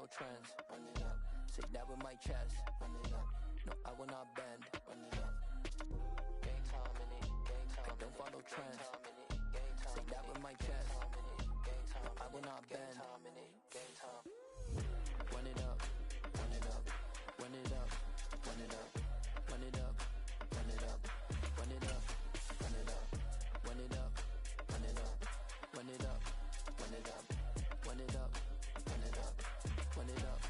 follow trends. Run it up. Say that with my chest. Run it up. No, I will not bend. Run it up. Game time in it. Game time. I don't follow trends. Say that with my chest. No, I will not bend. Game time. Run it up. Run it up. Run it up. Run it up. Run it up. Run it up. Run it up. Run it up. Run it up. Run it up. Run it up. Run it up. Run it up. Run it up. Run it up.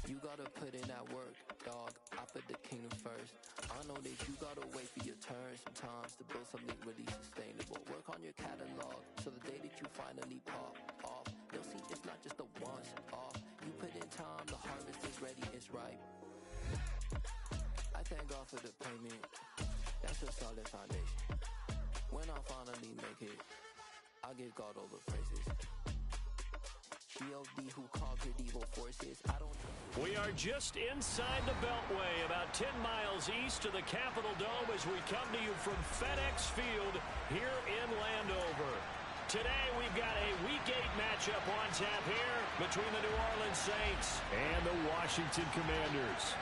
You gotta put in that work, dog. I put the kingdom first. I know that you gotta wait for your turn sometimes to build something really sustainable. Work on your catalog, so the day that you finally pop off, you'll see it's not just a once off. You put in time, the harvest is ready, it's ripe. I thank God for the payment. That's a solid foundation. When I finally make it, I'll give God all the praises. G.O.D. who conquered evil forces. We are just inside the Beltway, about 10 miles east of the Capitol Dome as we come to you from FedEx Field here in Landover. Today we've got a Week 8 matchup on tap here between the New Orleans Saints and the Washington Commanders.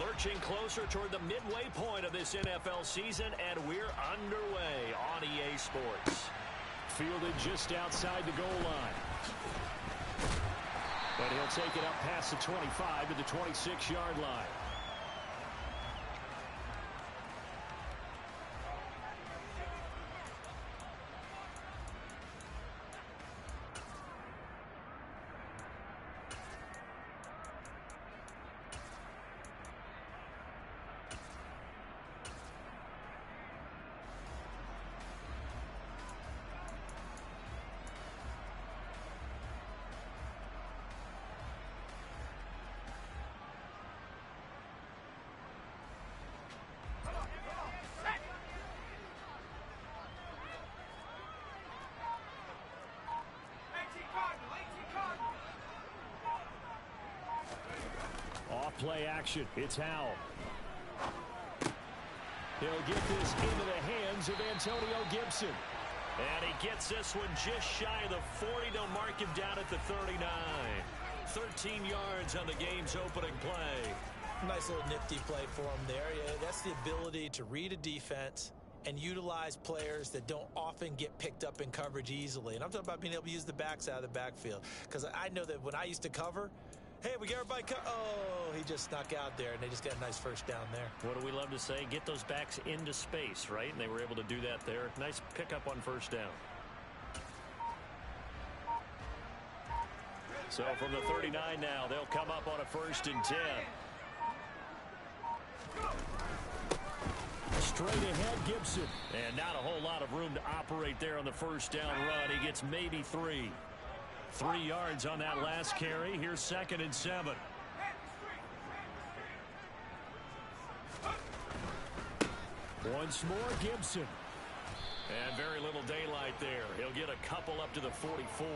Lurching closer toward the midway point of this NFL season, and we're underway on EA Sports. Fielded just outside the goal line. But he'll take it up past the 25 to the 26-yard line. Play action. It's Howell. He'll get this into the hands of Antonio Gibson. And he gets this one just shy of the 40. They'll mark him down at the 39. 13 yards on the game's opening play. Nice little nifty play for him there. Yeah, that's the ability to read a defense and utilize players that don't often get picked up in coverage easily. And I'm talking about being able to use the backs out of the backfield. Because I know that when I used to cover, hey, we get everybody oh, he just snuck out there, and they just got a nice first down there. What do we love to say? Get those backs into space, right? And they were able to do that there. Nice pickup on first down. So from the 39 now, they'll come up on a 1st and 10. Straight ahead, Gibson. And not a whole lot of room to operate there on the first down run. He gets maybe 3. 3 yards on that last carry. Here's 2nd and 7. Once more, Gibson. And very little daylight there. He'll get a couple up to the 44.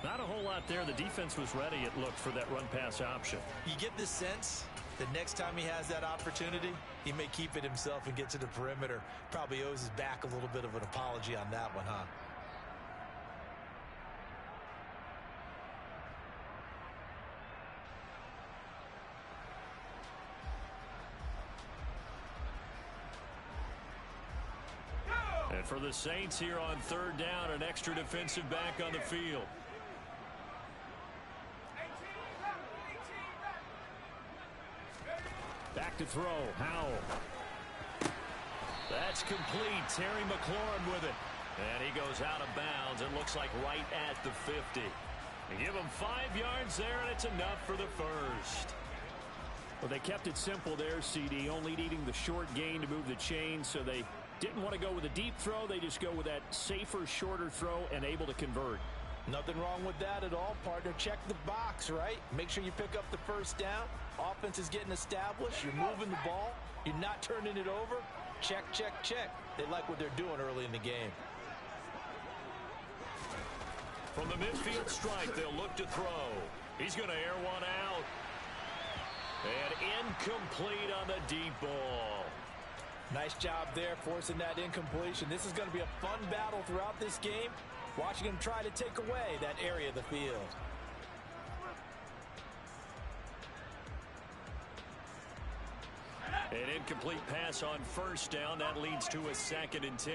Not a whole lot there. The defense was ready, it looked, for that run-pass option. You get the sense that next time he has that opportunity, he may keep it himself and get to the perimeter. Probably owes his back a little bit of an apology on that one, huh? And for the Saints here on 3rd down, an extra defensive back on the field. Back to throw. Howell. That's complete. Terry McLaurin with it. And he goes out of bounds. It looks like right at the 50. They give him 5 yards there, and it's enough for the first. Well, they kept it simple there, CD, only needing the short gain to move the chain, so they didn't want to go with a deep throw. They just go with that safer, shorter throw and able to convert. Nothing wrong with that at all, partner. Check the box, right? Make sure you pick up the first down. Offense is getting established. You're moving the ball. You're not turning it over. Check, check, check. They like what they're doing early in the game. From the midfield stripe, they'll look to throw. He's going to air one out. And incomplete on the deep ball. Nice job there forcing that incompletion. This is going to be a fun battle throughout this game, watching him try to take away that area of the field. An incomplete pass on first down. That leads to a 2nd and 10.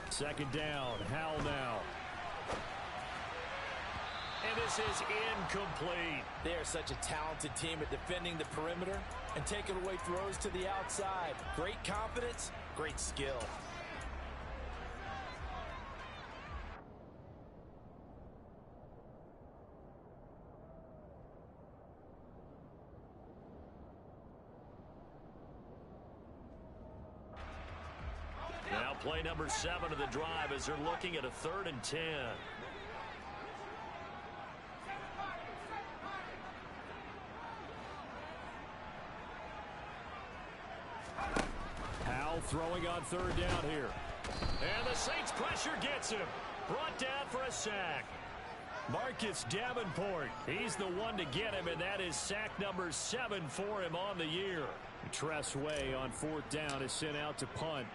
Second down. Howell now. And this is incomplete. They are such a talented team at defending the perimeter and taking away throws to the outside. Great confidence, great skill. Now play number 7 of the drive as they're looking at a 3rd and 10. Howell throwing on 3rd down here. And the Saints pressure gets him. Brought down for a sack. Marcus Davenport, he's the one to get him, and that is sack number 7 for him on the year. Tress Way on 4th down is sent out to punt.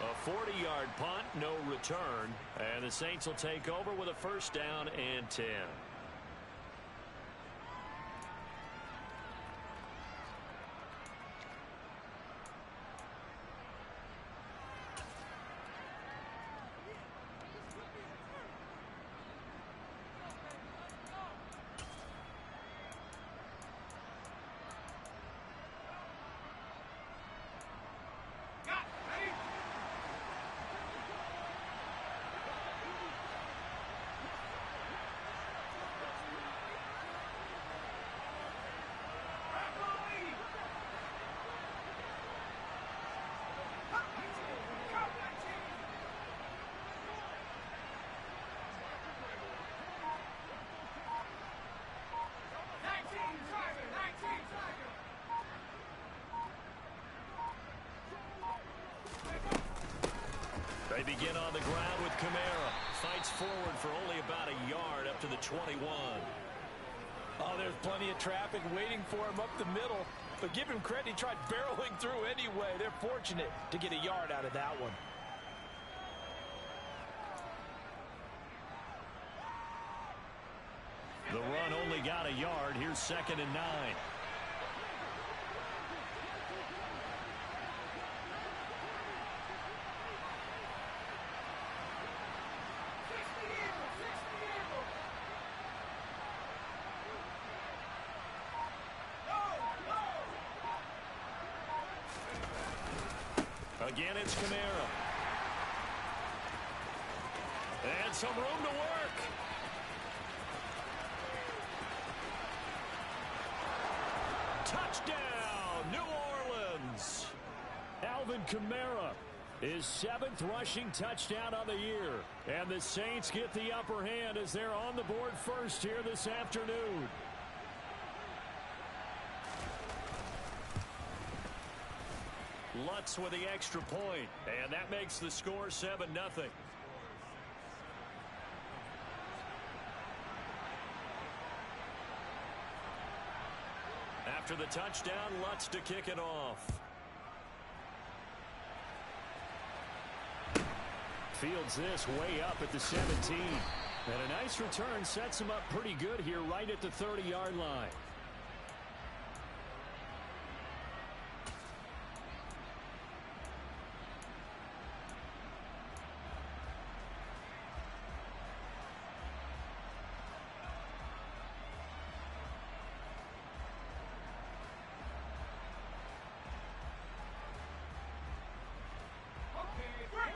A 40-yard punt, no return, and the Saints will take over with a 1st down and 10. They begin on the ground with Kamara. Fights forward for only about a yard up to the 21. Oh, there's plenty of traffic waiting for him up the middle. But give him credit, he tried barreling through anyway. They're fortunate to get a yard out of that one. The run only got a yard. Here's 2nd and 9. Again, it's Kamara. And some room to work. Touchdown, New Orleans. Alvin Kamara, his 7th rushing touchdown on the year. And the Saints get the upper hand as they're on the board first here this afternoon. Lutz with the extra point, and that makes the score 7-0. After the touchdown, Lutz to kick it off. Fields this way up at the 17. And a nice return sets him up pretty good here right at the 30-yard line.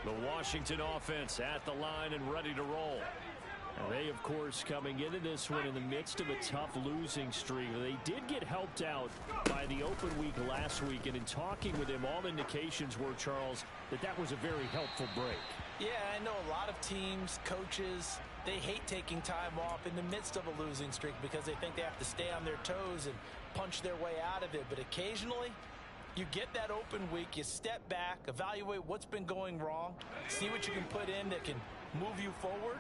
The Washington offense at the line and ready to roll. And they, of course, coming into this one in the midst of a tough losing streak. They did get helped out by the open week last week, and in talking with him, all indications were, Charles, that was a very helpful break. Yeah, I know a lot of teams, coaches, they hate taking time off in the midst of a losing streak because they think they have to stay on their toes and punch their way out of it. But occasionally, You get that open week, you step back, evaluate what's been going wrong, see what you can put in that can move you forward,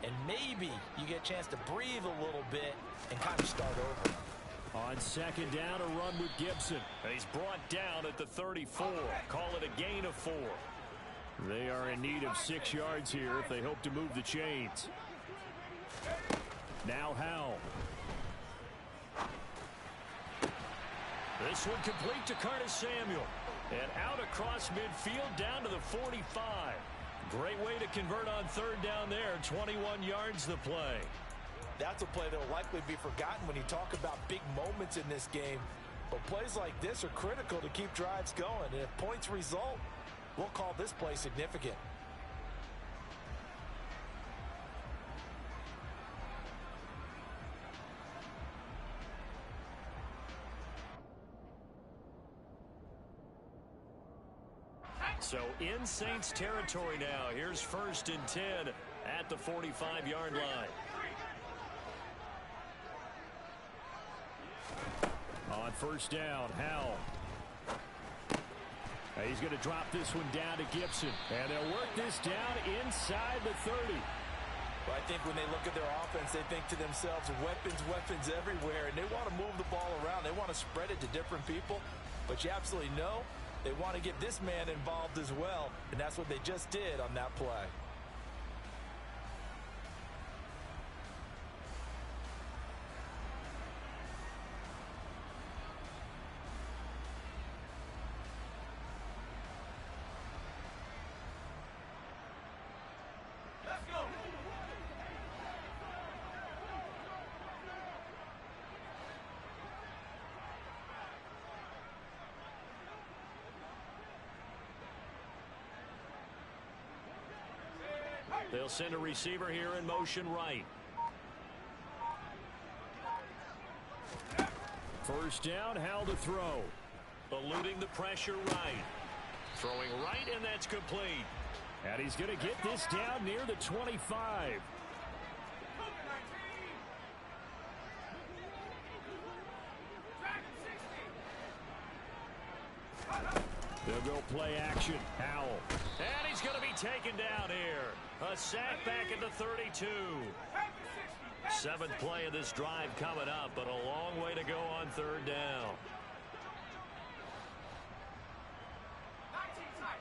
and maybe you get a chance to breathe a little bit and kind of start over. On second down, a run with Gibson. He's brought down at the 34. Call it a gain of 4. They are in need of 6 yards here if they hope to move the chains. Now Howell. This one complete to Curtis Samuel. And out across midfield down to the 45. Great way to convert on third down there. 21 yards the play. That's a play that will likely be forgotten when you talk about big moments in this game. But plays like this are critical to keep drives going. And if points result, we'll call this play significant. So in Saints territory now. Here's 1st and 10 at the 45-yard line. On first down, Howell. He's going to drop this one down to Gibson. And they'll work this down inside the 30. Well, I think when they look at their offense, they think to themselves, weapons everywhere. And they want to move the ball around. They want to spread it to different people. But you absolutely know they want to get this man involved as well. And that's what they just did on that play. They'll send a receiver here in motion right. First down, Howell to throw. Eluding the pressure right. Throwing right, and that's complete. And he's going to get this down near the 25. They'll go play action. Howell. And he's going to be taken down here. A sack back at the 32. 7th play of this drive coming up, but a long way to go on third down. 19 tight.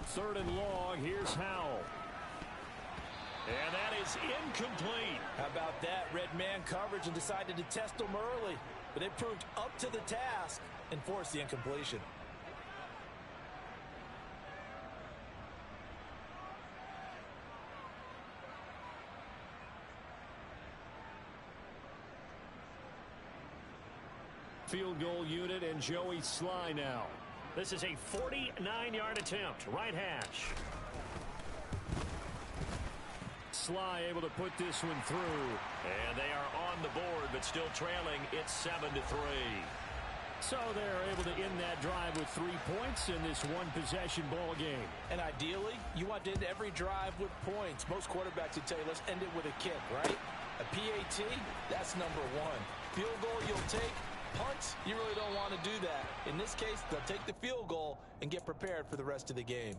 Third and long. Here's Howell. And that is incomplete. How about that? Red man coverage and decided to test them early. But they proved up to the task and forced the incompletion. Field goal unit and Joey Sly now. This is a 49-yard attempt. Right hash. Sly able to put this one through. And they are on the board, but still trailing. It's 7-3. So they're able to end that drive with 3 points in this one-possession ball game. And ideally, you want to end every drive with points. Most quarterbacks would tell you, let's end it with a kick, right? A PAT, that's number 1. Field goal you'll take. Punts, you really don't want to do that. In this case, they'll take the field goal and get prepared for the rest of the game.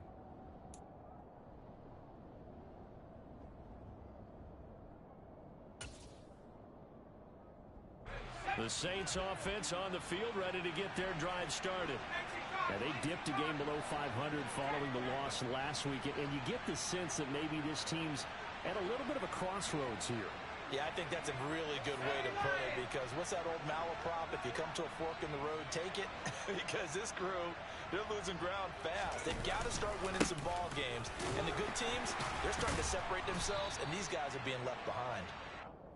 The Saints offense on the field ready to get their drive started. And they dipped a game below 500 following the loss last week. And you get the sense that maybe this team's at a little bit of a crossroads here. Yeah, I think that's a really good way to put it, because what's that old malaprop? If you come to a fork in the road, take it. Because this crew, they're losing ground fast. They've got to start winning some ball games. And the good teams, they're starting to separate themselves, and these guys are being left behind.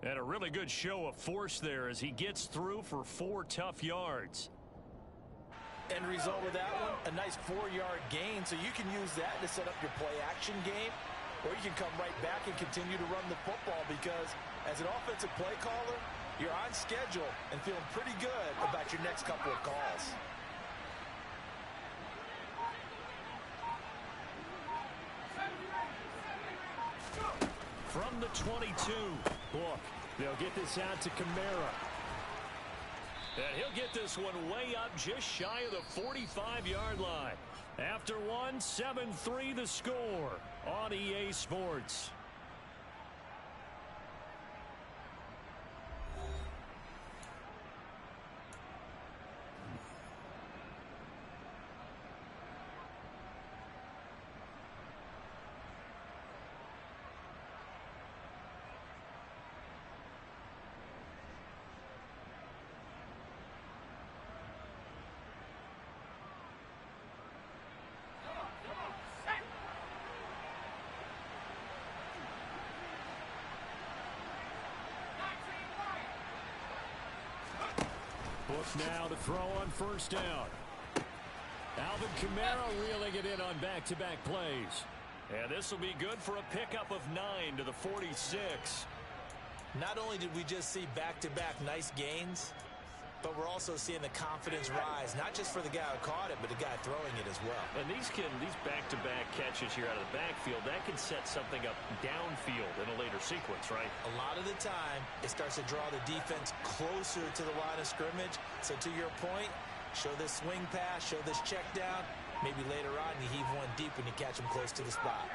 And a really good show of force there as he gets through for 4 tough yards. End result of that one, a nice 4-yard gain, so you can use that to set up your play-action game, or you can come right back and continue to run the football, because as an offensive play caller, you're on schedule and feeling pretty good about your next couple of calls. From the 22, Book They'll get this out to Kamara. And he'll get this one way up just shy of the 45-yard line. After one, 7-3 the score on EA Sports. Now to throw on first down. Alvin Kamara reeling it in on back-to-back plays. And this will be good for a pickup of 9 to the 46. Not only did we just see back-to-back nice gains, but we're also seeing the confidence rise, not just for the guy who caught it, but the guy throwing it as well. And these back-to-back catches here out of the backfield, that can set something up downfield in a later sequence, right? A lot of the time, it starts to draw the defense closer to the line of scrimmage. So to your point, show this swing pass, show this check down. Maybe later on you heave one deep when you catch him close to the spot.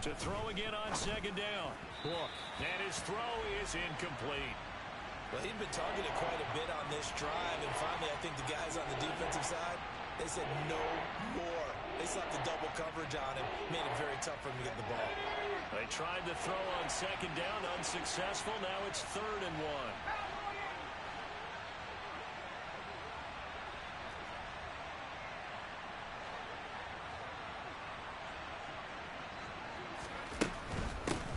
To throw again on second down. Look, and his throw is incomplete. Well, he'd been targeted quite a bit on this drive, and finally I think the guys on the defensive side, they said no more. They slapped the double coverage on him, made it very tough for him to get the ball. They tried to throw on second down, unsuccessful. Now it's 3rd and 1.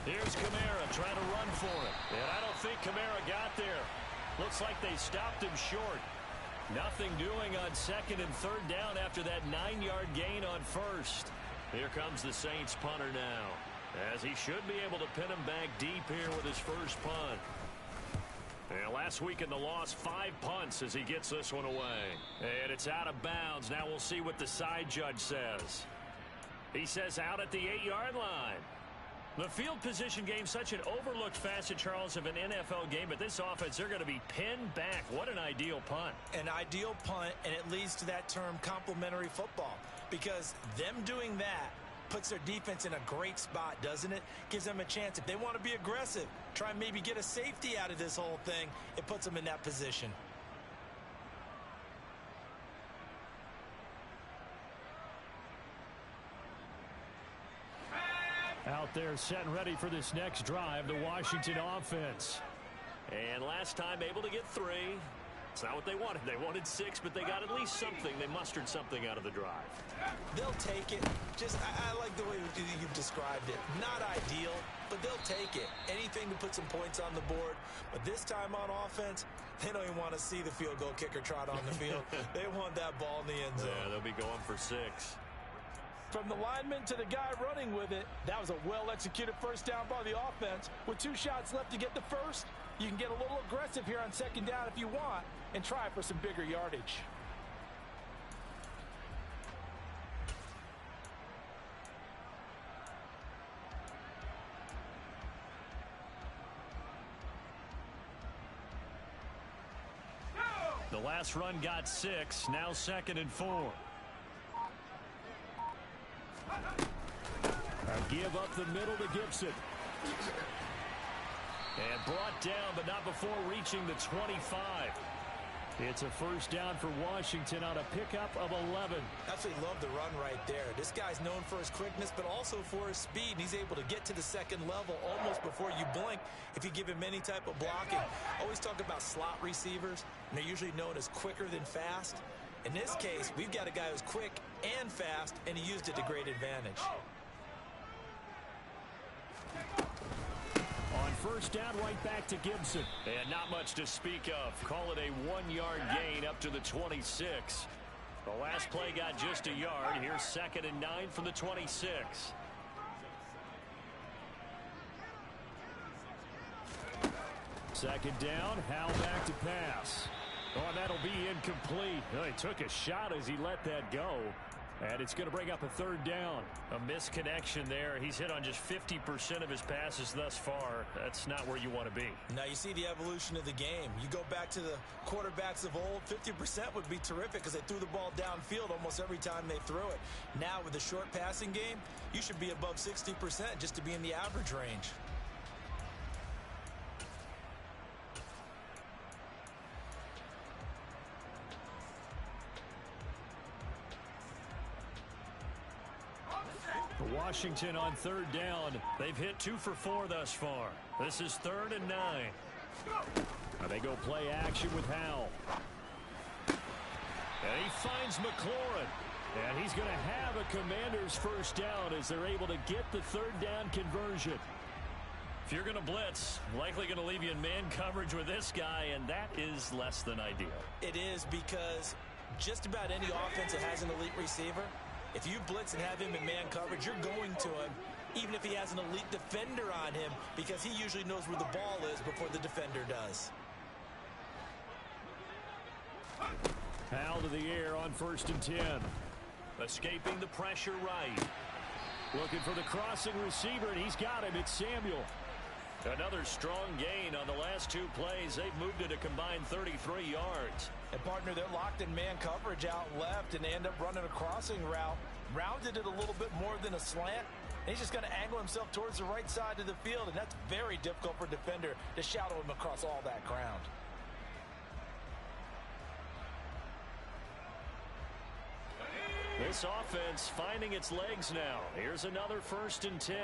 Here's Kamara trying to run for it. And I don't think Kamara got there. Looks like they stopped him short. Nothing doing on 2nd and 3rd down after that 9-yard gain on 1st. Here comes the Saints punter now, as he should be able to pin him back deep here with his first punt. And last week in the loss, 5 punts as he gets this one away. And it's out of bounds. Now we'll see what the side judge says. He says out at the 8-yard line. The field position game, such an overlooked facet, Charles, of an NFL game, but this offense, they're going to be pinned back. What an ideal punt. An ideal punt, and it leads to that term complementary football, because them doing that puts their defense in a great spot, doesn't it? Gives them a chance. If they want to be aggressive, try and maybe get a safety out of this whole thing, it puts them in that position. Out there set and ready for this next drive, the Washington offense. And last time able to get 3. It's not what they wanted. They wanted 6, but they got at least something. They mustered something out of the drive. They'll take it. I like the way you've described it. Not ideal, but they'll take it. Anything to put some points on the board. But this time on offense, they don't even want to see the field goal kicker trot on the field. They want that ball in the end zone. Yeah, they'll be going for 6. From the lineman to the guy running with it, that was a well-executed first down by the offense. With 2 shots left to get the first, you can get a little aggressive here on second down if you want and try for some bigger yardage. The last run got 6, now 2nd and 4. A give up the middle to Gibson. And brought down, but not before reaching the 25. It's a first down for Washington on a pickup of 11. Absolutely love the run right there. This guy's known for his quickness, but also for his speed. And he's able to get to the second level almost before you blink if you give him any type of blocking. Always talk about slot receivers, and they're usually known as quicker than fast. In this case, we've got a guy who's quick and fast, and he used it to great advantage. On first down, right back to Gibson. And not much to speak of. Call it a 1-yard gain up to the 26. The last play got just a yard. Here's 2nd and 9 from the 26. Second down, Howell back to pass. Oh, and that'll be incomplete. Well, he took a shot as he let that go. And it's going to bring up a third down. A misconnection there. He's hit on just 50% of his passes thus far. That's not where you want to be. Now you see the evolution of the game. You go back to the quarterbacks of old, 50% would be terrific because they threw the ball downfield almost every time they threw it. Now with the short passing game, you should be above 60% just to be in the average range. Washington on third down. They've hit 2 for 4 thus far. This is 3rd and 9. Now they go play action with Howell. And he finds McLaurin. And he's going to have a Commanders first down as they're able to get the third down conversion. If you're going to blitz, likely going to leave you in man coverage with this guy, and that is less than ideal. It is because just about any offense that has an elite receiver, if you blitz and have him in man coverage, you're going to him, even if he has an elite defender on him, because he usually knows where the ball is before the defender does. Howell to the air on 1st and 10. Escaping the pressure right. Looking for the crossing receiver, and he's got him. It's Samuel. Another strong gain on the last 2 plays. They've moved it a combined 33 yards. And, partner, they're locked in man coverage out left, and they end up running a crossing route. Rounded it a little bit more than a slant. And he's just going to angle himself towards the right side of the field, and that's very difficult for a defender to shadow him across all that ground. This offense finding its legs now. Here's another 1st and 10.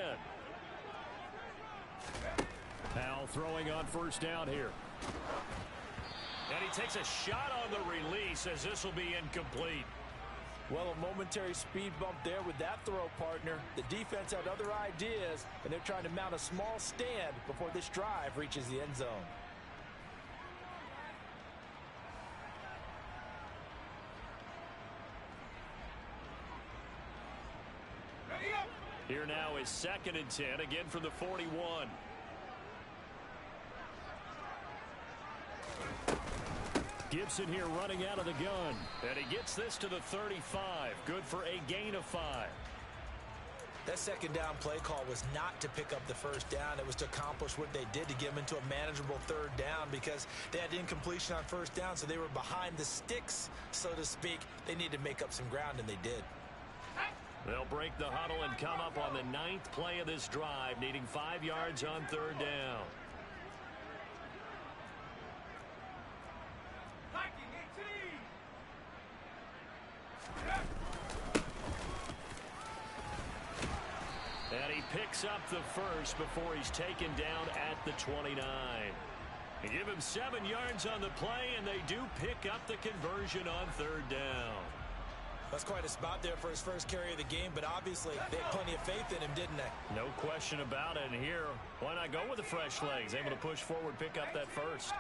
Howell throwing on 1st down here. And he takes a shot on the release as this will be incomplete. Well, a momentary speed bump there with that throw, partner. The defense had other ideas, and they're trying to mount a small stand before this drive reaches the end zone. Here now is 2nd and 10, again from the 41. Gibson here running out of the gun. And he gets this to the 35. Good for a gain of 5. That 2nd down play call was not to pick up the 1st down. It was to accomplish what they did to get them into a manageable 3rd down because they had incompletion on 1st down, so they were behind the sticks, so to speak. They needed to make up some ground, and they did. They'll break the huddle and come up on the 9th play of this drive, needing 5 yards on 3rd down. And he picks up the first before he's taken down at the 29. They give him 7 yards on the play, and they do pick up the conversion on 3rd down. That's quite a spot there for his first carry of the game, but obviously they had plenty of faith in him, didn't they? No question about it. And here, why not go with the fresh legs? Able to push forward, pick up that first.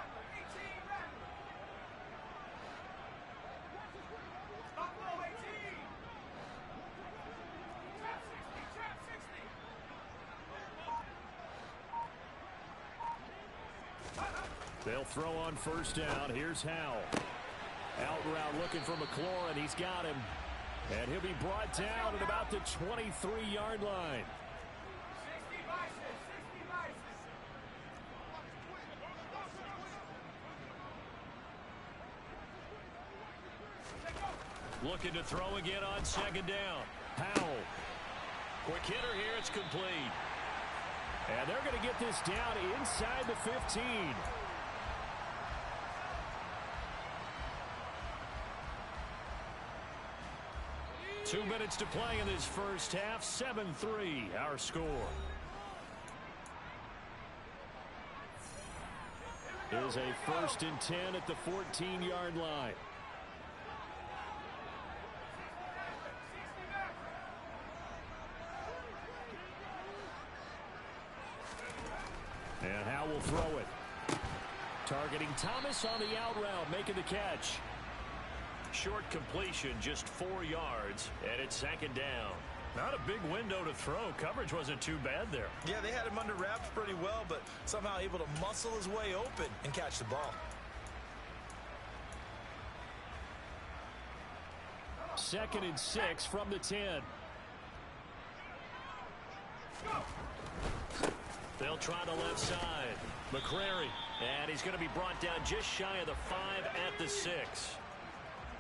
They'll throw on 1st down. Here's Howell. Out route looking for McLaurin. He's got him. And he'll be brought down at about the 23-yard line. Looking to throw again on 2nd down. Howell. Quick hitter here. It's complete. And they're going to get this down inside the 15. Two minutes to play in this first half. 7-3 our score. Is a 1st and 10 at the 14-yard line. And Howell will throw it. Targeting Thomas on the out route, making the catch. Short completion, just 4 yards, and it's 2nd down. Not a big window to throw. Coverage wasn't too bad there. Yeah, they had him under wraps pretty well, but somehow able to muscle his way open and catch the ball. 2nd and 6 from the 10. They'll try the left side. McCrary. And he's going to be brought down just shy of the 5 at the 6.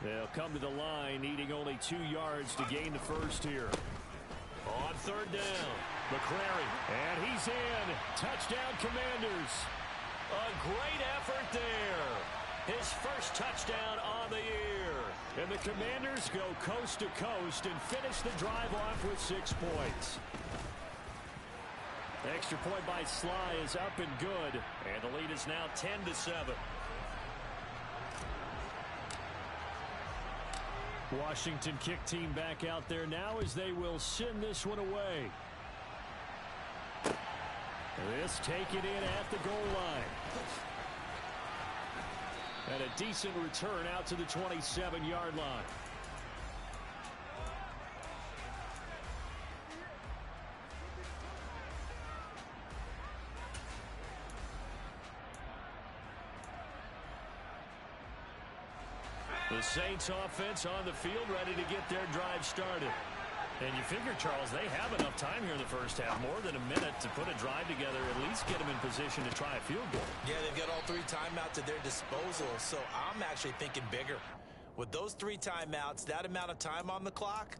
They'll come to the line needing only 2 yards to gain the first here. On 3rd down, McCrary. And he's in. Touchdown, Commanders. A great effort there. His first touchdown on the year. And the Commanders go coast to coast and finish the drive off with 6 points. Extra point by Sly is up and good. And the lead is now 10-7. Washington kick team back out there now as they will send this one away. This taken in at the goal line. And a decent return out to the 27-yard line. The Saints offense on the field ready to get their drive started. And you figure, Charles, they have enough time here in the first half, more than a minute to put a drive together, at least get them in position to try a field goal. Yeah, they've got all 3 timeouts at their disposal, so I'm actually thinking bigger. With those 3 timeouts, that amount of time on the clock,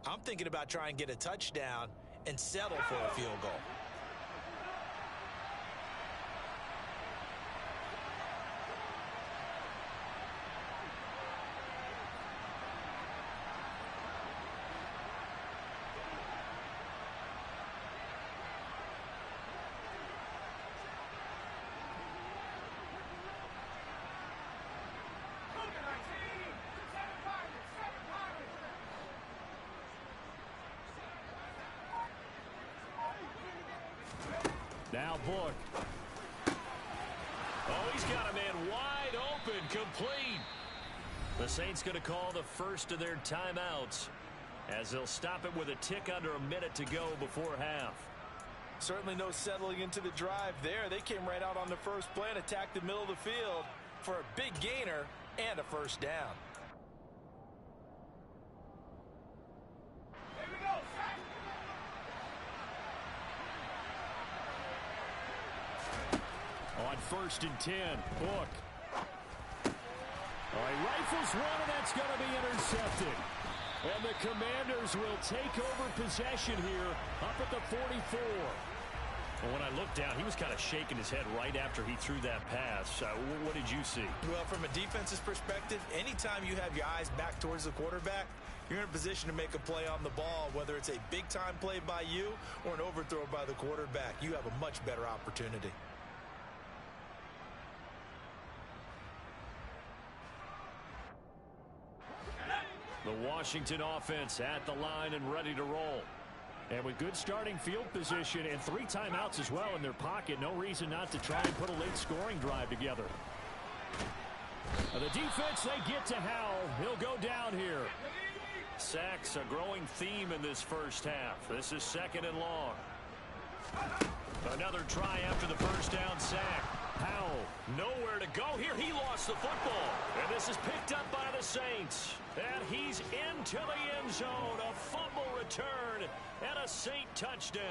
I'm thinking about trying to get a touchdown and settle for a field goal. Now Book. Oh, he's got a man wide open, complete. The Saints going to call the first of their timeouts as they'll stop it with a tick under a minute to go before half. Certainly no settling into the drive there. They came right out on the first play and attacked the middle of the field for a big gainer and a first down. On 1st and 10, Book. He rifles one, and that's going to be intercepted. And the Commanders will take over possession here up at the 44. Well, when I looked down, he was kind of shaking his head right after he threw that pass. What did you see? Well, from a defense's perspective, anytime you have your eyes back towards the quarterback, you're in a position to make a play on the ball, whether it's a big-time play by you or an overthrow by the quarterback. You have a much better opportunity. The Washington offense at the line and ready to roll. And with good starting field position and 3 timeouts as well in their pocket, no reason not to try and put a late scoring drive together. The defense, they get to Howell. He'll go down here. Sacks, a growing theme in this first half. This is 2nd and long. Another try after the first down sack. Howell, nowhere to go here. He lost the football. And this is picked up by the Saints. And he's into the end zone. A fumble return and a Saint touchdown.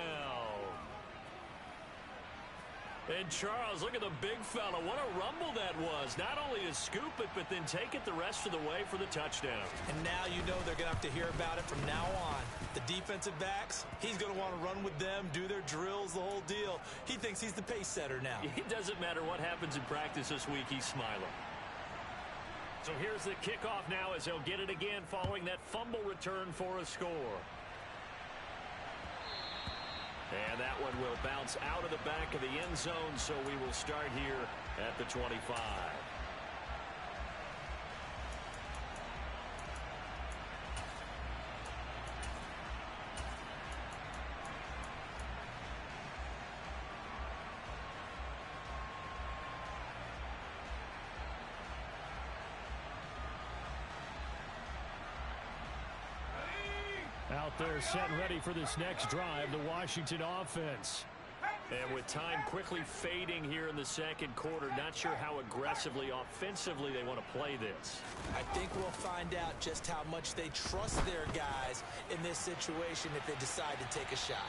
And Charles, look at the big fella. What a rumble that was. Not only to scoop it, but then take it the rest of the way for the touchdown. And now you know they're going to have to hear about it from now on. The defensive backs, he's going to want to run with them, do their drills, the whole deal. He thinks he's the pace setter now. It doesn't matter what happens in practice this week. He's smiling. So here's the kickoff now as they'll get it again following that fumble return for a score. And that one will bounce out of the back of the end zone, so we will start here at the 25. Out there set and ready for this next drive, the Washington offense. And with time quickly fading here in the second quarter, not sure how aggressively, offensively they want to play this. I think we'll find out just how much they trust their guys in this situation if they decide to take a shot.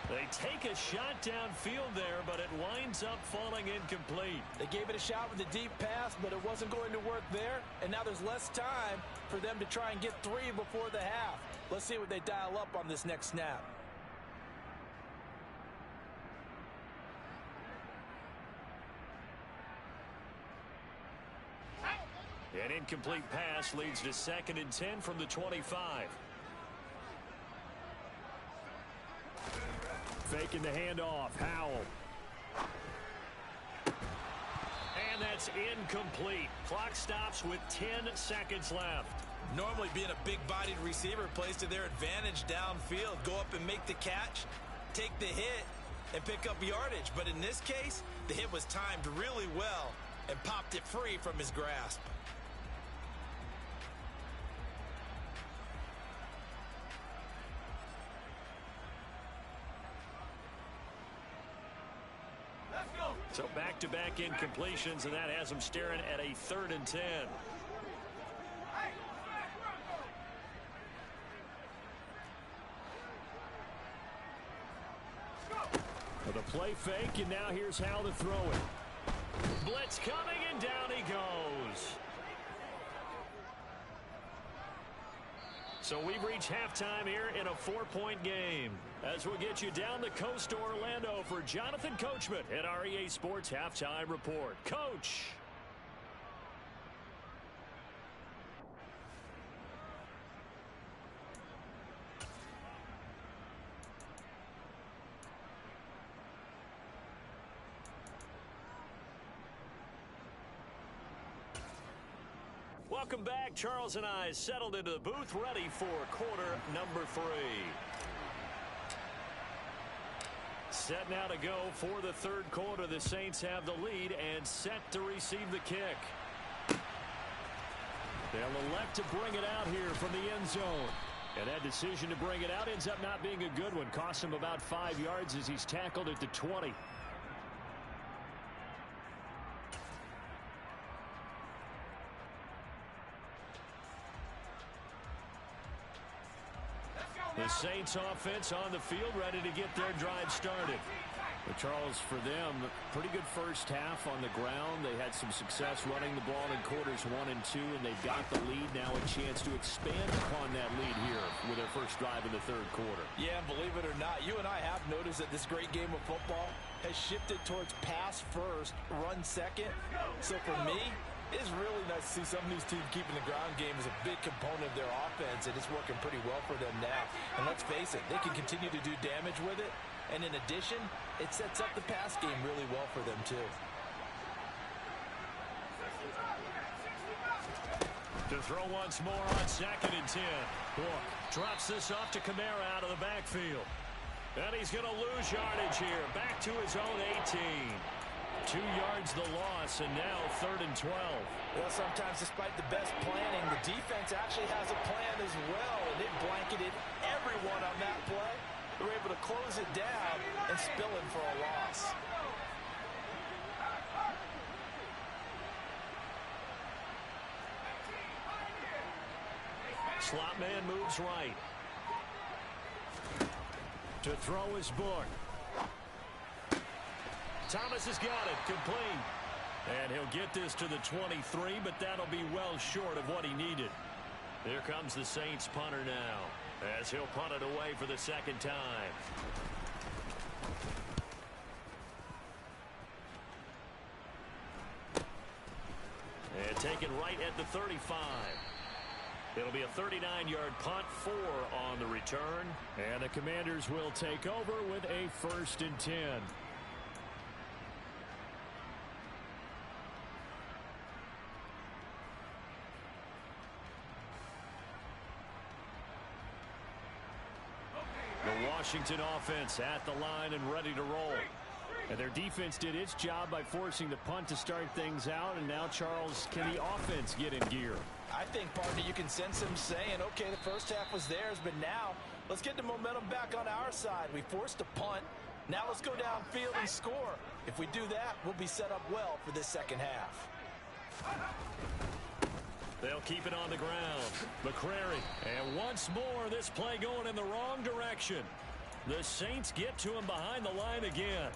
They take a shot downfield there, but it winds up falling incomplete. They gave it a shot with a deep pass, but it wasn't going to work there. And now there's less time for them to try and get 3 before the half. Let's see what they dial up on this next snap. An incomplete pass leads to 2nd and 10 from the 25. Faking the handoff. Howell. And that's incomplete. Clock stops with 10 seconds left. Normally being a big-bodied receiver plays to their advantage downfield. Go up and make the catch, take the hit, and pick up yardage. But in this case, the hit was timed really well and popped it free from his grasp. So back-to-back incompletions, and that has them staring at a 3rd and 10. The play fake, and now here's how to throw it. Blitz coming, and down he goes. So we've reached halftime here in a 4-point game. As we'll get you down the coast to Orlando for Jonathan Coachman at our EA Sports Halftime Report. Coach. Welcome back. Charles and I settled into the booth, ready for quarter number 3. Set now to go for the 3rd quarter. The Saints have the lead and set to receive the kick. They'll elect to bring it out here from the end zone. And that decision to bring it out ends up not being a good one. Costs him about 5 yards as he's tackled at the 20. The Saints offense on the field, ready to get their drive started. But Charles, for them, pretty good first half on the ground. They had some success running the ball in quarters 1 and 2, and they've got the lead. Now a chance to expand upon that lead here with their first drive in the 3rd quarter. Yeah, and believe it or not, you and I have noticed that this great game of football has shifted towards pass first, run second. So for me, it's really nice to see some of these teams keeping the ground game as a big component of their offense, and it's working pretty well for them now. And let's face it, they can continue to do damage with it. And in addition, it sets up the pass game really well for them, too. To throw once more on 2nd and 10. Book drops this off to Kamara out of the backfield. And he's going to lose yardage here. Back to his own 18. 2 yards the loss, and now 3rd and 12. Well, sometimes despite the best planning, the defense actually has a plan as well, and it blanketed everyone on that play. They were able to close it down and spill it for a loss. Slot man moves right. To throw his Book. Thomas has got it, complete. And he'll get this to the 23, but that'll be well short of what he needed. Here comes the Saints punter now, as he'll punt it away for the 2nd time. And taken right at the 35. It'll be a 39-yard punt, 4 on the return. And the Commanders will take over with a 1st and 10. Washington offense at the line and ready to roll. And their defense did its job by forcing the punt to start things out. And now, Charles, can the offense get in gear? I think, partner, you can sense them saying, okay, the first half was theirs, but now let's get the momentum back on our side. We forced a punt. Now let's go downfield and score. If we do that, we'll be set up well for this second half. They'll keep it on the ground. McCrary. And once more, this play going in the wrong direction. The Saints get to him behind the line again.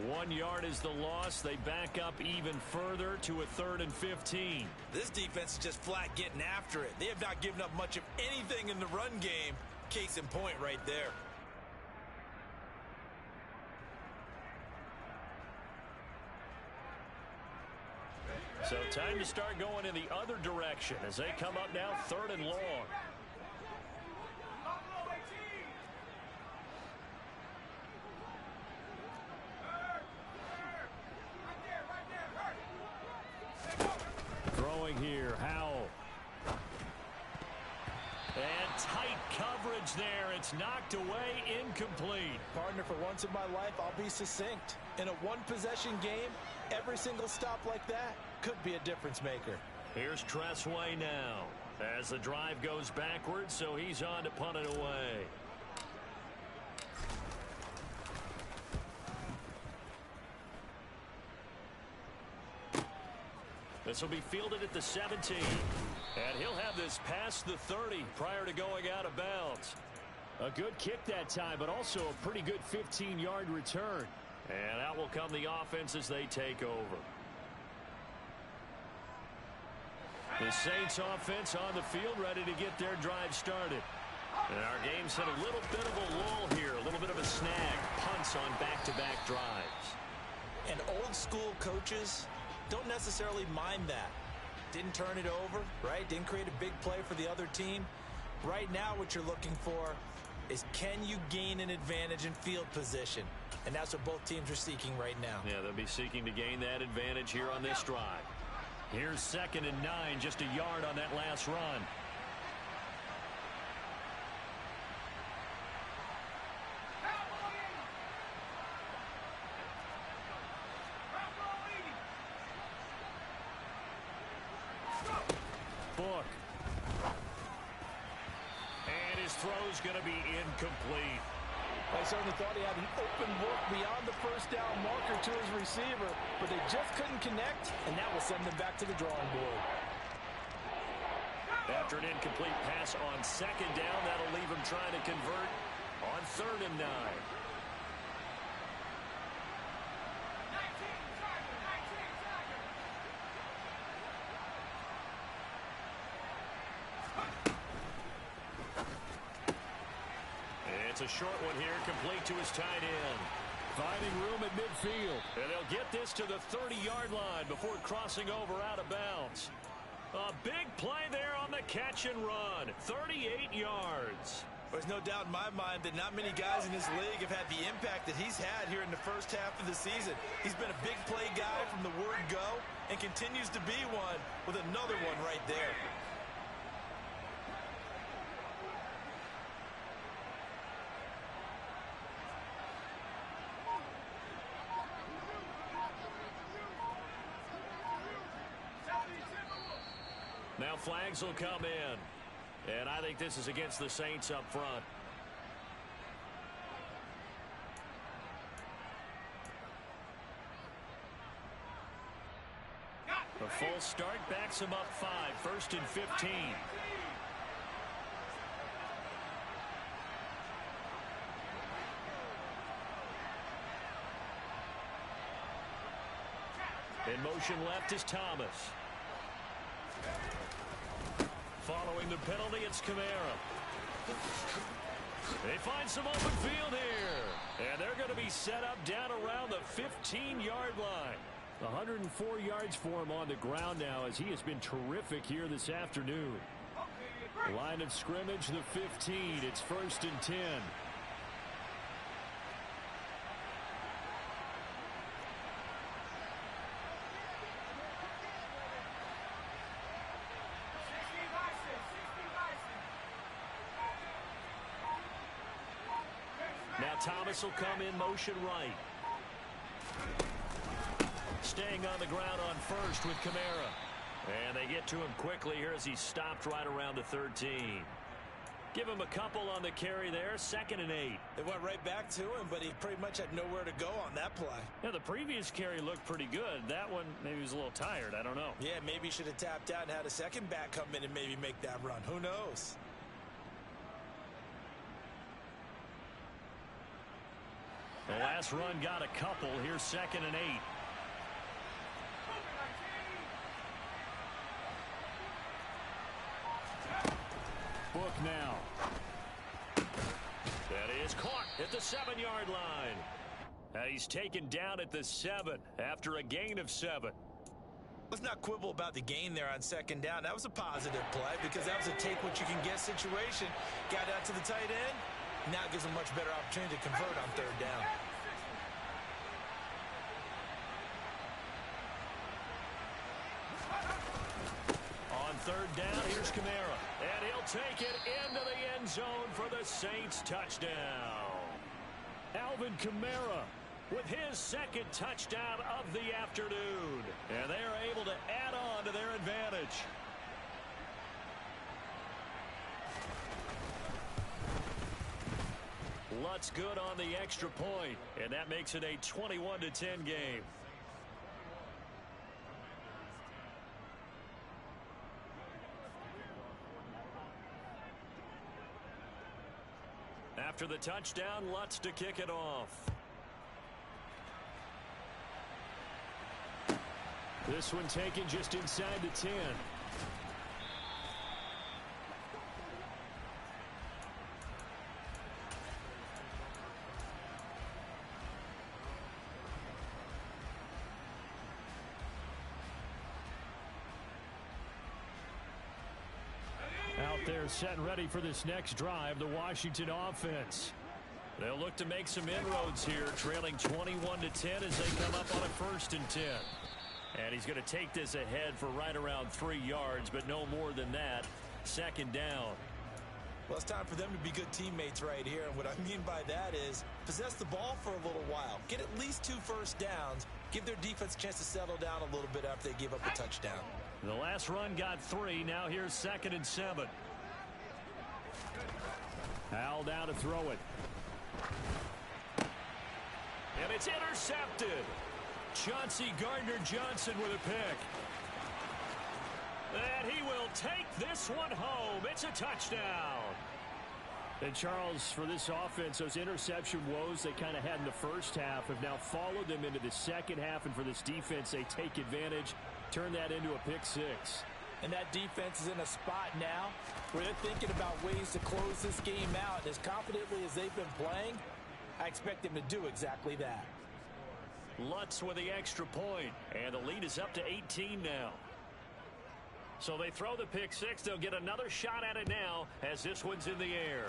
1 yard is the loss. They back up even further to a 3rd and 15. This defense is just flat getting after it. They have not given up much of anything in the run game. Case in point right there. So time to start going in the other direction as they come up now 3rd and long. Throwing here, Howell. And tight coverage there. It's knocked away, incomplete. Partner, for once in my life, I'll be succinct. In a one-possession game, every single stop like that could be a difference maker. Here's Tressway now as the drive goes backwards, so he's on to punt it away. This will be fielded at the 17. And he'll have this past the 30 prior to going out of bounds. A good kick that time, but also a pretty good 15-yard return. And out will come the offense as they take over. The Saints offense on the field ready to get their drive started. And our game's hit a little bit of a lull here, a little bit of a snag. Punts on back-to-back drives. And old school coaches don't necessarily mind that. Didn't turn it over, right? Didn't create a big play for the other team. Right now what you're looking for is, can you gain an advantage in field position? And that's what both teams are seeking right now. Yeah, they'll be seeking to gain that advantage here on this drive. Here's 2nd and 9, just a yard on that last run. Book. And his throw's going to be incomplete. I certainly thought he had an open look beyond the first down marker to his receiver, but they just couldn't connect, and that will send them back to the drawing board. After an incomplete pass on 2nd down, that'll leave him trying to convert on 3rd and 9. It's a short one here, complete to his tight end. Finding room at midfield. And they'll get this to the 30-yard line before crossing over out of bounds. A big play there on the catch and run. 38 yards. There's no doubt in my mind that not many guys in this league have had the impact that he's had here in the first half of the season. He's been a big play guy from the word go and continues to be one with another one right there. Now flags will come in. And I think this is against the Saints up front. A full start backs him up 5. 1st and 15. In motion left is Thomas. Following the penalty, it's Kamara. They find some open field here. And they're going to be set up down around the 15-yard line. 104 yards for him on the ground now, as he has been terrific here this afternoon. Line of scrimmage, the 15. It's 1st and 10. Now Thomas will come in motion right. Staying on the ground on 1st with Kamara. And they get to him quickly here as he stopped right around the 13. Give him a couple on the carry there, 2nd and 8. They went right back to him, but he pretty much had nowhere to go on that play. Yeah, the previous carry looked pretty good. That one, maybe he was a little tired. I don't know. Yeah, maybe he should have tapped out and had a second back come in and maybe make that run. Who knows? The last run got a couple. Here's 2nd and 8. Book now. That is caught at the 7-yard line. He's taken down at the 7 after a gain of 7. Let's not quibble about the gain there on 2nd down. That was a positive play because that was a take-what-you-can-get situation. Got out to the tight end. Now it gives him a much better opportunity to convert on 3rd down. On 3rd down, here's Kamara. And he'll take it into the end zone for the Saints touchdown. Alvin Kamara with his 2nd touchdown of the afternoon. And they are able to add on to their advantage. Lutz good on the extra point, and that makes it a 21-10 game. After the touchdown, Lutz to kick it off. This one taken just inside the 10. Out there set and ready for this next drive, the Washington offense. They'll look to make some inroads here, trailing 21-10 as they come up on a 1st and 10. And he's going to take this ahead for right around 3 yards, but no more than that. 2nd down. Well, it's time for them to be good teammates right here. And what I mean by that is possess the ball for a little while. Get at least 2 first downs. Give their defense a chance to settle down a little bit after they give up a touchdown. The last run got 3. Now here's 2nd and 7. Howell down to throw it. And it's intercepted. Chauncey Gardner-Johnson with a pick. And he will take this one home. It's a touchdown. And Charles, for this offense, those interception woes they kind of had in the first half have now followed them into the second half. And for this defense, they take advantage, turn that into a pick 6. And that defense is in a spot now where they're thinking about ways to close this game out. And as confidently as they've been playing, I expect them to do exactly that. Lutz with the extra point, and the lead is up to 18 now. So they throw the pick 6. They'll get another shot at it now as this one's in the air.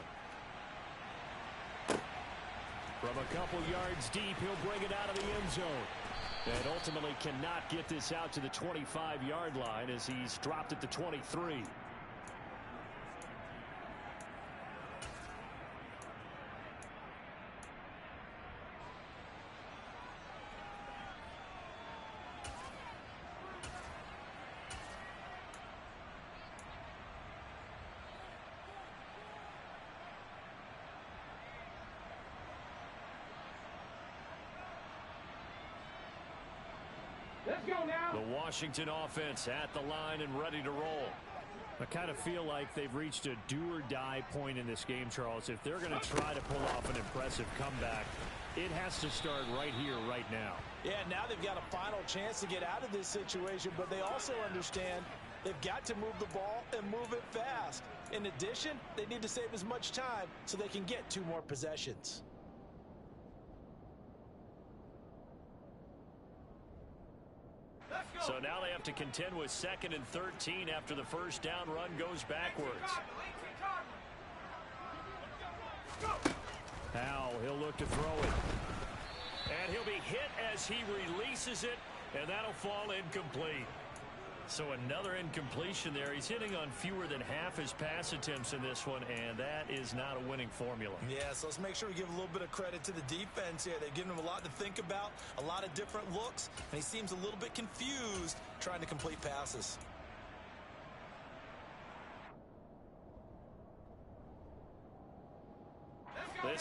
From a couple yards deep, he'll bring it out of the end zone. And ultimately cannot get this out to the 25-yard line as he's dropped at the 23. Let's go now. The Washington offense at the line and ready to roll. I kind of feel like they've reached a do-or-die point in this game, Charles. If they're going to try to pull off an impressive comeback, it has to start right here, right now. Yeah, now they've got a final chance to get out of this situation, but they also understand they've got to move the ball and move it fast. In addition, they need to save as much time so they can get 2 more possessions. So now they have to contend with 2nd and 13 after the first down run goes backwards. Howell, he'll look to throw it. And he'll be hit as he releases it, and that'll fall incomplete. So another incompletion there. He's hitting on fewer than half his pass attempts in this one, and that is not a winning formula. Yeah, so let's make sure we give a little bit of credit to the defense here. They've given him a lot to think about, a lot of different looks, and he seems a little bit confused trying to complete passes.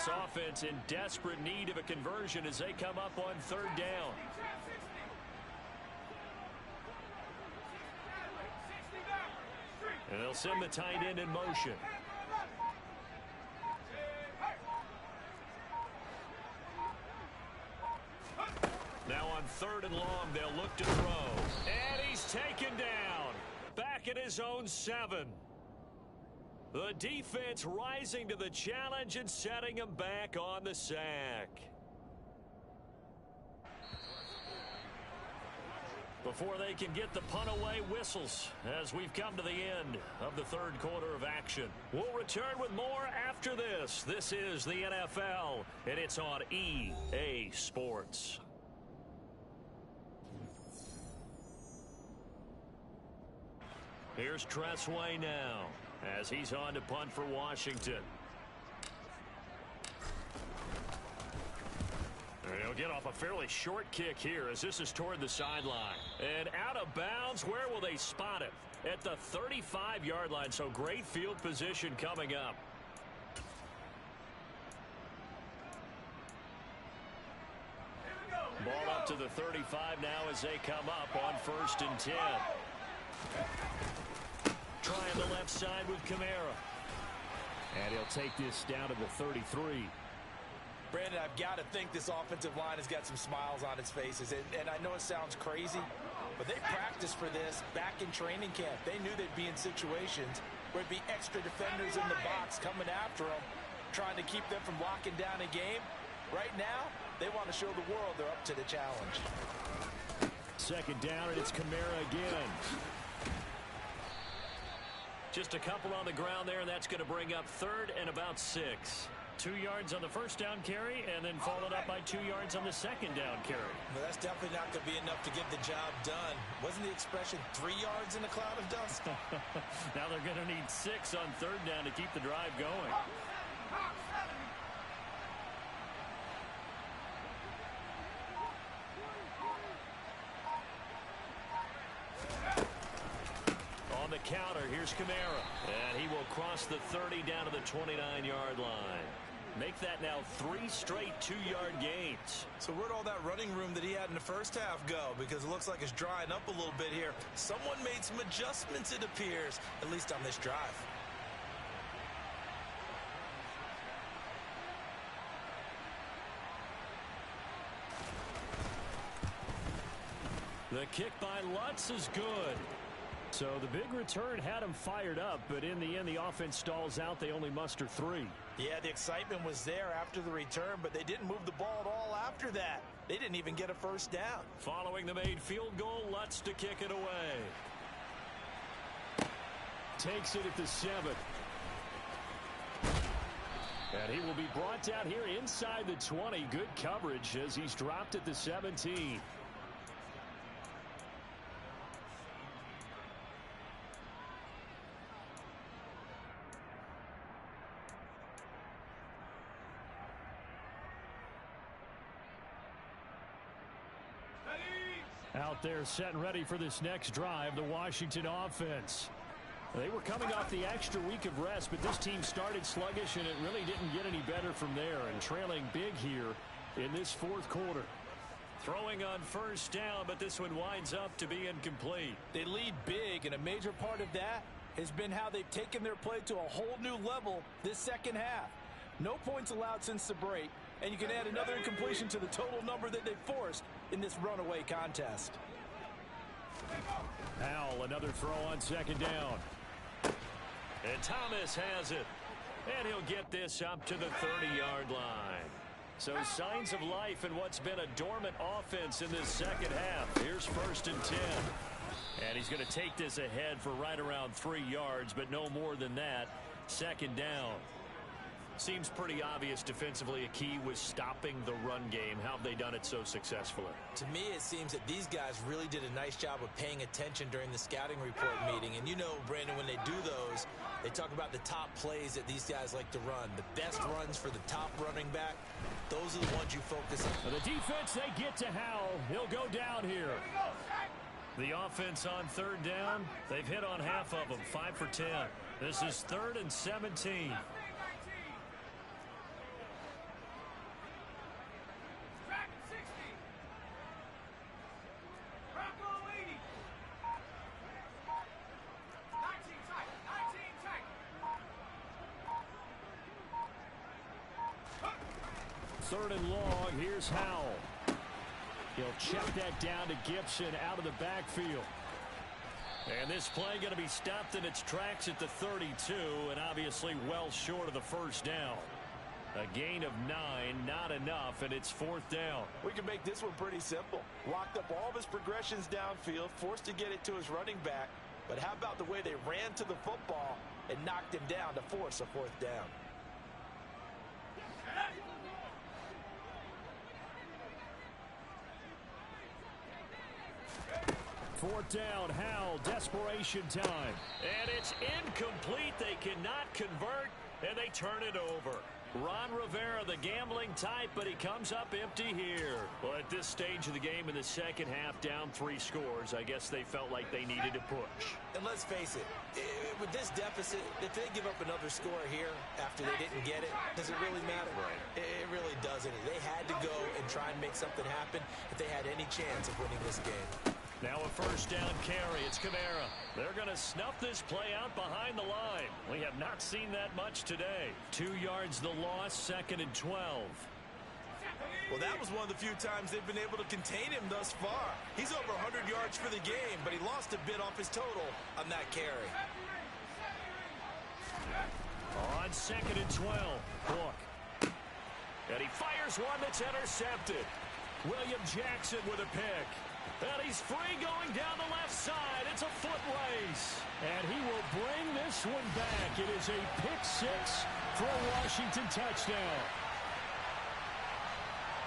This offense in desperate need of a conversion as they come up on third down. And they'll send the tight end in motion. Now on third and long, they'll look to throw. And he's taken down. Back at his own 7. The defense rising to the challenge and setting him back on the sack. Before they can get the punt away, whistles as we've come to the end of the third quarter of action. We'll return with more after this. This is the NFL, and it's on EA Sports. Here's Tressway now as he's on to punt for Washington. And he'll get off a fairly short kick here as this is toward the sideline. And out of bounds, where will they spot him? At the 35-yard line, so great field position coming up. Ball up to the 35 now as they come up on 1st and 10. Trying the left side with Kamara. And he'll take this down to the 33. Brandon, I've got to think this offensive line has got some smiles on its faces. And I know it sounds crazy, but they practiced for this back in training camp. They knew they'd be in situations where it'd be extra defenders in the box coming after them, trying to keep them from locking down a game. Right now, they want to show the world they're up to the challenge. Second down, and it's Kamara again. Just a couple on the ground there, and that's going to bring up 3rd and about 6. 2 yards on the first down carry, and then followed up by 2 yards on the second down carry. Well, that's definitely not going to be enough to get the job done. Wasn't the expression 3 yards in a cloud of dust? Now they're going to need 6 on third down to keep the drive going. On the counter, here's Kamara. And he will cross the 30 down to the 29-yard line. Make that now 3 straight 2-yard gains. So where'd all that running room that he had in the first half go? Because it looks like it's drying up a little bit here. Someone made some adjustments, it appears, at least on this drive. The kick by Lutz is good. So the big return had him fired up, but in the end, the offense stalls out. They only muster 3. Yeah, the excitement was there after the return, but they didn't move the ball at all after that. They didn't even get a first down. Following the made field goal, Lutz to kick it away. Takes it at the 7. And he will be brought down here inside the 20. Good coverage as he's dropped at the 17. Out there set and ready for this next drive, the Washington offense. They were coming off the extra week of rest, but this team started sluggish, and it really didn't get any better from there, and trailing big here in this fourth quarter. Throwing on first down, but this one winds up to be incomplete. They lead big, and a major part of that has been how they've taken their play to a whole new level this second half. No points allowed since the break, and you can add another incompletion to the total number that they've forced in this runaway contest. Howell, another throw on second down. And Thomas has it. And he'll get this up to the 30-yard line. So signs of life in what's been a dormant offense in this second half. Here's 1st and 10. And he's going to take this ahead for right around 3 yards, but no more than that. Second down. Seems pretty obvious defensively a key was stopping the run game. How have they done it so successfully? To me, it seems that these guys really did a nice job of paying attention during the scouting report meeting. And you know, Brandon, when they do those, they talk about the top plays that these guys like to run. The best runs for the top running back, those are the ones you focus on. The defense, they get to Howell. He'll go down here. The offense on third down, they've hit on half of them, 5 for 10. This is 3rd and 17. 3rd and long. Here's Howell. He'll check that down to Gibson out of the backfield. And this play going to be stopped in its tracks at the 32, and obviously well short of the first down. A gain of 9, not enough, and it's 4th down. We can make this one pretty simple. Locked up all of his progressions downfield, forced to get it to his running back. But how about the way they ran to the football and knocked him down to force a 4th down? Fourth down, Howell, desperation time. And it's incomplete. They cannot convert, and they turn it over. Ron Rivera, the gambling type, but he comes up empty here. Well, at this stage of the game in the second half, down 3 scores, I guess they felt like they needed to push. And let's face it, with this deficit, if they give up another score here after they didn't get it, does it really matter? Right. It really doesn't. They had to go and try and make something happen if they had any chance of winning this game. Now a first down carry. It's Kamara. They're going to snuff this play out behind the line. We have not seen that much today. 2 yards the loss, 2nd and 12. Well, that was one of the few times they've been able to contain him thus far. He's over 100 yards for the game, but he lost a bit off his total on that carry. On 2nd and 12. Look. And he fires one that's intercepted. William Jackson with a pick. And he's free going down the left side. It's a foot race. And he will bring this one back. It is a pick 6 for a Washington touchdown.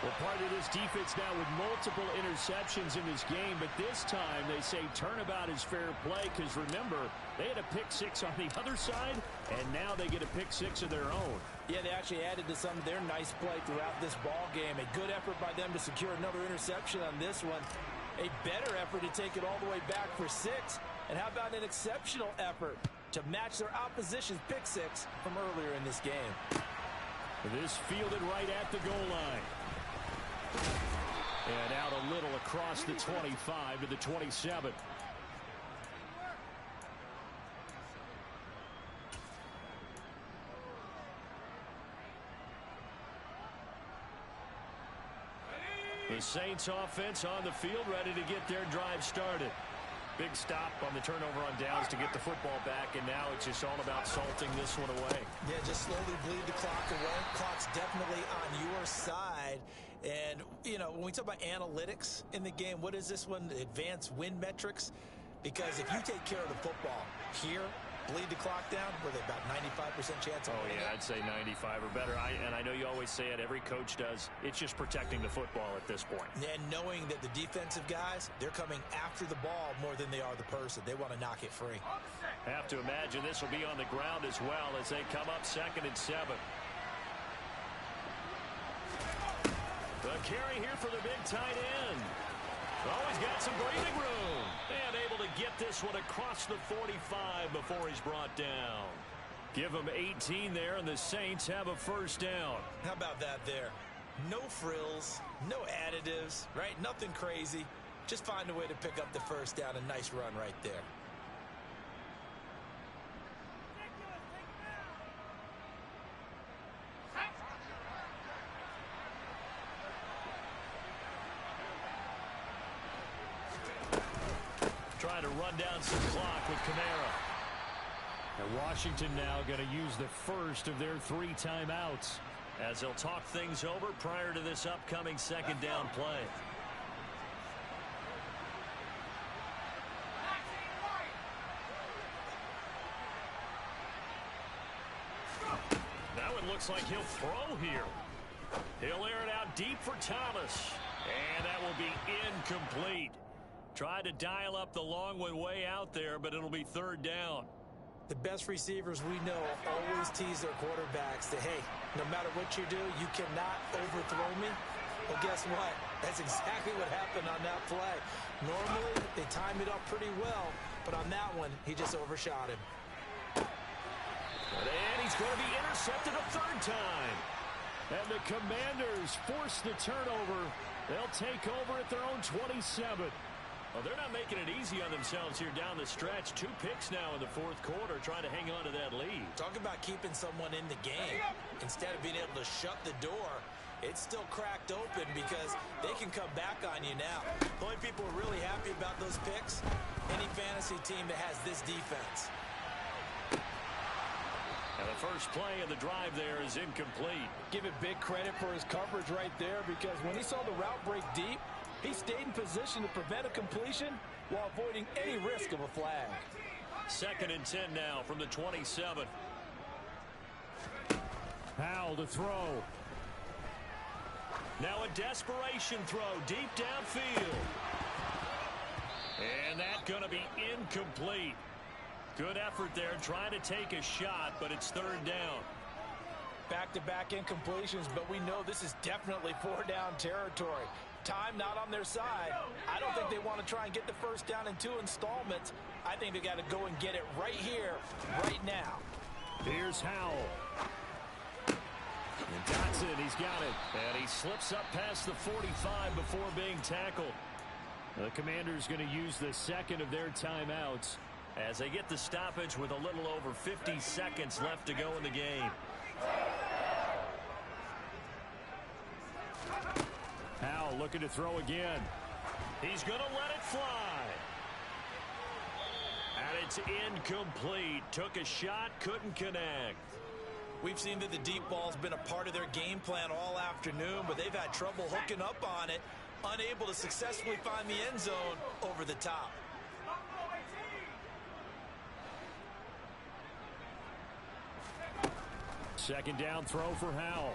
Well, part of this defense now with multiple interceptions in this game, but this time they say turnabout is fair play because, remember, they had a pick 6 on the other side, and now they get a pick 6 of their own. Yeah, they actually added to some of their nice play throughout this ball game. A good effort by them to secure another interception on this one. A better effort to take it all the way back for 6. And how about an exceptional effort to match their opposition's pick 6 from earlier in this game? This fielded right at the goal line. And out a little across the 25 to the 27. The Saints offense on the field, ready to get their drive started. Big stop on the turnover on downs to get the football back, and now it's just all about salting this one away. Yeah, just slowly bleed the clock away. Clock's definitely on your side. And, you know, when we talk about analytics in the game, what is this one? Advanced win metrics? Because if you take care of the football here, bleed the clock down, with about 95% chance of winning. Oh, yeah, I'd say 95 or better. And I know you always say it, every coach does. It's just protecting the football at this point. And knowing that the defensive guys, they're coming after the ball more than they are the person. They want to knock it free. Have to imagine this will be on the ground as well as they come up 2nd and 7. The carry here for the big tight end. Oh, he's got some breathing room. And able to get this one across the 45 before he's brought down. Give him 18 there, and the Saints have a first down. How about that there? No frills, no additives, right? Nothing crazy. Just find a way to pick up the first down. A nice run right there. Trying to run down some clock with Kamara. And Washington now going to use the first of their 3 timeouts as they'll talk things over prior to this upcoming 2nd down play. That one looks like he'll throw here. He'll air it out deep for Thomas. And that will be incomplete. Tried to dial up the long one way out there, but it'll be 3rd down. The best receivers we know always tease their quarterbacks that, hey, no matter what you do, you cannot overthrow me. Well, guess what? That's exactly what happened on that play. Normally, they time it up pretty well, but on that one, he just overshot him. And he's going to be intercepted a 3rd time. And the Commanders force the turnover. They'll take over at their own 27. Well, they're not making it easy on themselves here down the stretch. 2 picks now in the 4th quarter, trying to hang on to that lead. Talk about keeping someone in the game. Instead of being able to shut the door, it's still cracked open because they can come back on you now. The only people who are really happy about those picks, any fantasy team that has this defense. And the first play of the drive there is incomplete. Give it big credit for his coverage right there, because when he saw the route break deep, he stayed in position to prevent a completion while avoiding any risk of a flag. 2nd and 10 now from the 27. Howell to throw. Now a desperation throw deep downfield. And that's going to be incomplete. Good effort there trying to take a shot, but it's 3rd down. Back-to-back incompletions, but we know this is definitely 4-down territory. Time not on their side. I don't think they want to try and get the first down in 2 installments. I think they got to go and get it right here, right now. Here's Howell. And Dotson, he's got it. And he slips up past the 45 before being tackled. The Commanders going to use the 2nd of their timeouts as they get the stoppage with a little over 50 seconds left to go in the game. Howell looking to throw again. He's going to let it fly. And it's incomplete. Took a shot, couldn't connect. We've seen that the deep ball's been a part of their game plan all afternoon, but they've had trouble hooking up on it, unable to successfully find the end zone over the top. Second down throw for Howell.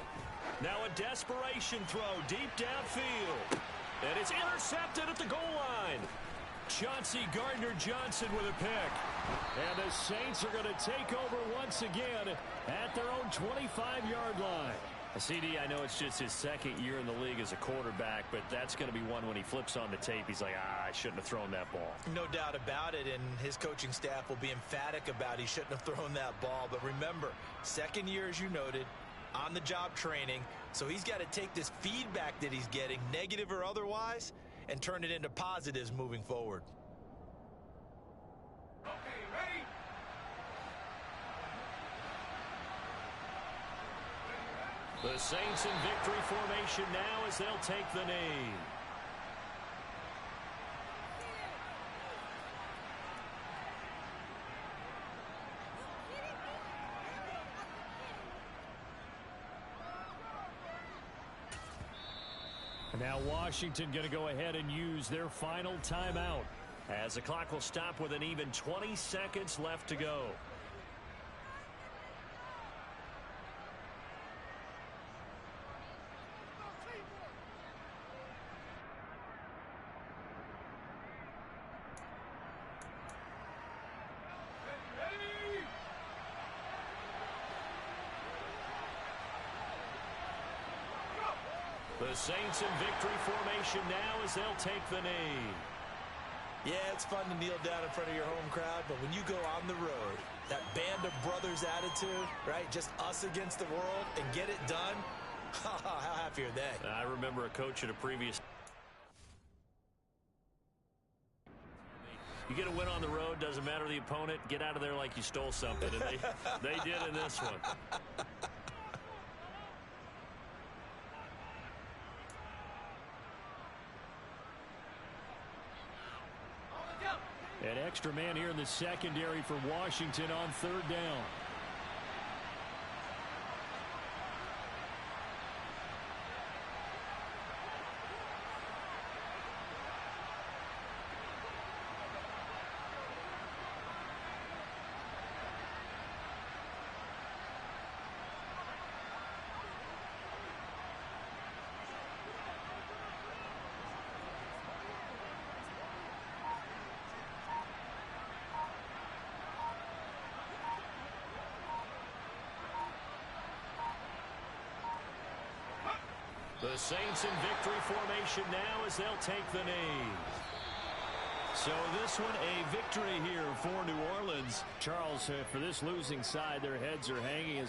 Now a desperation throw deep downfield. And it's intercepted at the goal line. Chauncey Gardner-Johnson with a pick. And the Saints are going to take over once again at their own 25-yard line. CD, I know it's just his 2nd year in the league as a quarterback, but that's going to be one when he flips on the tape, he's like, I shouldn't have thrown that ball. No doubt about it, and his coaching staff will be emphatic about he shouldn't have thrown that ball. But remember, 2nd year, as you noted, on-the-job training, so he's got to take this feedback that he's getting, negative or otherwise, and turn it into positives moving forward. The Saints in victory formation now as they'll take the knee. And now Washington going to go ahead and use their final timeout, as the clock will stop with an even 20 seconds left to go. The Saints in victory formation now as they'll take the knee. Yeah, it's fun to kneel down in front of your home crowd, but when you go on the road, that band of brothers attitude, right, just us against the world, and get it done, how happy are they? I remember a coach at a previous... You get a win on the road, doesn't matter the opponent, get out of there like you stole something, and they did in this one. An extra man here in the secondary for Washington on 3rd down. The Saints in victory formation now as they'll take the knee. So this one a victory here for New Orleans. Charles, for this losing side, their heads are hanging as